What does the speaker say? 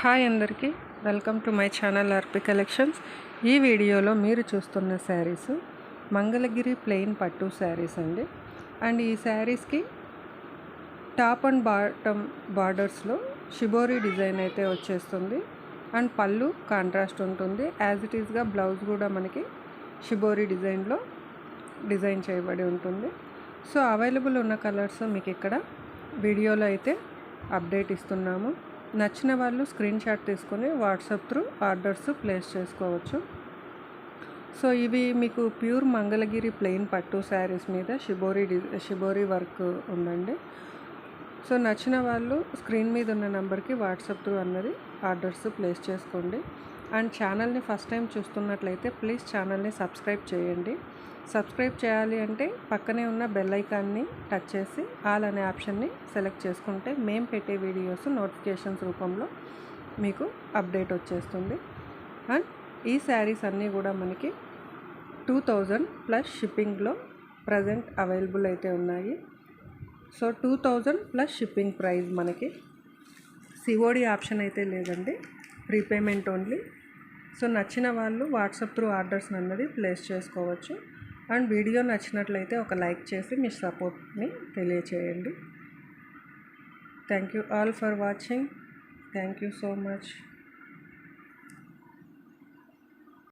Hi అందరికీ welcome to my channel RP collections. ఈ వీడియోలో మీరు చూస్తున్న శారీస్ మంగళగిరి ప్లెయిన్ పట్టు శారీస్ అండి. అండ్ ఈ శారీస్కి టాప్ అండ్ బాటమ్ బార్డర్స్లో షిబోరి డిజైన్ అయితే వచ్చేస్తుంది. అండ్ పళ్ళు కాంట్రాస్ట్ ఉంటుంది. యాజ్ ఇట్ ఈస్గా బ్లౌజ్ కూడా మనకి షిబోరి డిజైన్లో డిజైన్ చేయబడి ఉంటుంది. సో అవైలబుల్ ఉన్న కలర్స్ మీకు ఇక్కడ వీడియోలో అయితే అప్డేట్ ఇస్తున్నాము. నచ్చిన వాళ్ళు స్క్రీన్ షాట్ తీసుకొని వాట్సాప్ త్రూ ఆర్డర్స్ ప్లేస్ చేసుకోవచ్చు. సో ఇవి మీకు ప్యూర్ మంగళగిరి ప్లెయిన్ పట్టు శారీస్ మీద షిబోరి వర్క్ ఉందండి. సో నచ్చిన వాళ్ళు స్క్రీన్ మీద ఉన్న నెంబర్కి వాట్సాప్ త్రూ అన్నది ఆర్డర్స్ ప్లేస్ చేసుకోండి. అండ్ ఛానల్ని ఫస్ట్ టైం చూస్తున్నట్లయితే ప్లీజ్ ఛానల్ని సబ్స్క్రైబ్ చేయండి. సబ్స్క్రైబ్ చేయాలి అంటే పక్కనే ఉన్న బెల్ ఐకాన్ని టచ్ చేసి ఆల్ అనే ఆప్షన్ని సెలెక్ట్ చేసుకుంటే మేము పెట్టే వీడియోస్ నోటిఫికేషన్స్ రూపంలో మీకు అప్డేట్ వచ్చేస్తుంది. అండ్ ఈ శారీస్ అన్నీ కూడా మనకి 2000 ప్లస్ షిప్పింగ్లో ప్రజెంట్ అవైలబుల్ అయితే ఉన్నాయి. సో 2000 ప్లస్ షిప్పింగ్ ప్రైస్ మనకి. సిఓడి ఆప్షన్ అయితే లేదండి, ప్రీపేమెంట్ ఓన్లీ. సో నచ్చిన వాళ్ళు వాట్సాప్ త్రూ ఆర్డర్స్ అన్నది ప్లేస్ చేసుకోవచ్చు. అండ్ వీడియో నచ్చినట్లయితే ఒక లైక్ చేసి మీ సపోర్ట్ని తెలియచేయండి. Thank you all for watching. Thank you so much.